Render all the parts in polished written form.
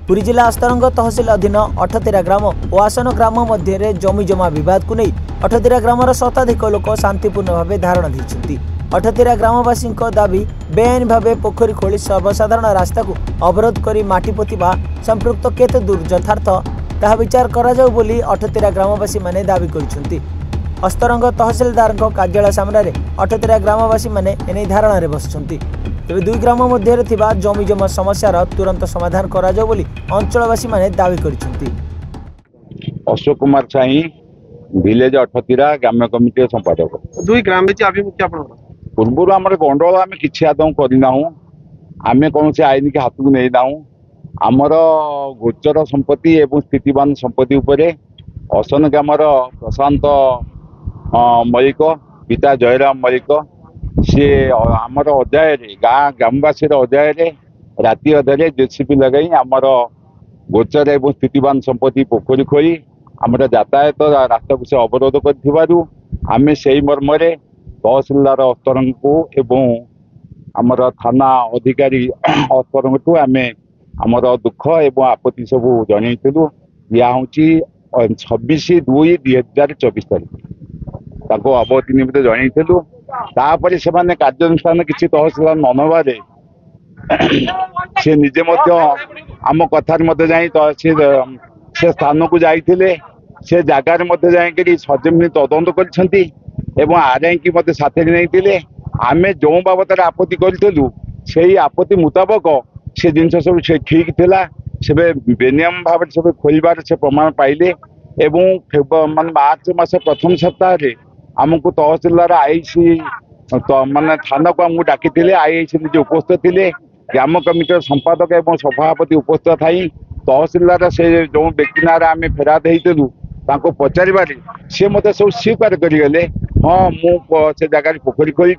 पुरी जिला अस्तरंग तहसिल अधीन अठतेरा ग्राम और आसन ग्राम मध्य जमी जमा बद को नहीं अठतेरा ग्रामर शताधिक लोक शांतिपूर्ण भाव धारणा देते। अठतेरा ग्रामवासी दाबी बेआईन भाव पोखरी खोली सर्वसाधारण रास्ता को अवरोध कर माटी पोतिबा संपृक्त केते दूर यथार्थ ताहा विचार करा जाऊ बोली अठतेरा ग्रामवासी माने दाबी करिसेंती। अस्तरंग तहसिलदार कार्यालय सामने अठतेरा ग्रामवासी माने एने धारणा रे बसछंती। तेज दुई ग्राम मध्य जमी जमा समस्यार तुरंत समाधान करा जाऊ बोली अंचलवासी माने दाबी करिसेंती। अशोक कुमार साई विलेज अठतीरा ग्राम्य कमिटी संपादक। दुई ग्राम आभिमुख्य आप पूर्व आम गंडल आम कि आदम करना आम कौन से आईन के हाथ को नहीं ना आमर गोचर संपत्ति एवं स्थितिवान संपत्ति उपरे असन ग्रामर प्रशांत मल्लिक पिता जयराम मल्लिक सी आमर अध्याय गाँ ग्रामवासी अध्याय राति अधे जेसीपी लगे आमर गोचर एवं स्थितिवान संपत्ति पोखरी खोली आमर यातायात रास्ता को से अवरोध करें से मर्म तहसिलदार अस्तरंग को एवं आमर थाना अधिकारी अस्तरंग को आम आमर दुख एवं आपत्ति सब जनइलु। या हूँ 26/2/2024 तारीख अवधि निमित्त जनइलु। तापर से कार्यानुष्ठान किसी तहसिलदार न नबारे से निजे आम कथार से स्थान को जाइए से जगार जाकि सजमिनी तदंत कर आरआई की साथी नहीं आम जो बाबद आपत्ति करूँ से आपत्ति मुताबक से जिन सब ठीक थिला से बेनियम भाव सब खोलबार से प्रमाण पाइले एवं मान मार्च मास प्रथम सप्ताह आमको तहसिलदार आईसी मान थाना को आमको डाकी आईसी निजे उपस्थित थे ग्राम कमिटर संपादक एवं सभापति उपस्थित थी तहसिलदार से जो व्यक्ति ना आम फेराद होलु पचारे सी मत सब स्वीकार करगले हाँ मुझे जगह पोखरी खोली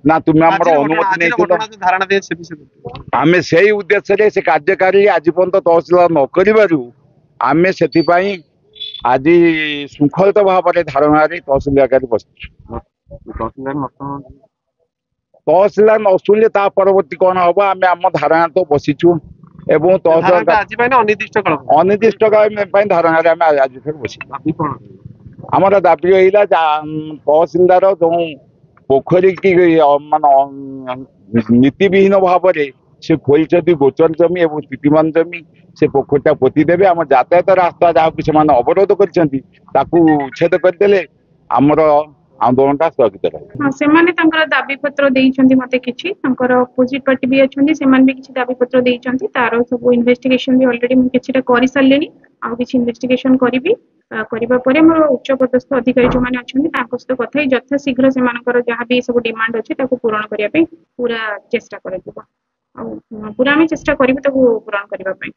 ना तुम्हें आम अनुमति नहीं आम से उद्देश्य से कार्यकारी आज पर्यटन तहसिलदार न कर आज श्रृंखलित भाव धारणा तहसिलदार बस तहसिलदार न शुणिले परवर्ती कौन हम आम आम धारणा तो बसीचु एवं तहसिलदार अनिर्दिष्ट काल धारणा आज बस आमर दाबी रहा तहसिलदार जो पोखरी की मान नीतिविहीन भाव से खोली गोचर जमी एवं स्थितिमान जमी से पोखरीटा पोतीदेवे आम यातायात रास्ता जहाँ से अवरोध करछेद करदे आमर आंदोलन स्थगित रहा। दाबी पत्र मते किछि अपोजिट पार्टी भी अच्छे से भी किसी दाबी पत्र देइछंती तार सब इन्वेस्टिगेशन भी ऑलरेडी मुझे किछिटा करि सारलेनी आ किछि इन्वेस्टिगेशन करिबी करबा परे मोर उच्च पदस्थ अधिकारी जो माने अछंती ताको सहित कथा यथा शीघ्र से मानकर जहाँ भी सब डिमांड अच्छे ताको पूरण करिया पे पूरा चेष्टा करबो आ पूरा आम चेष्टा करिबो ताको पूरण करिबा पे।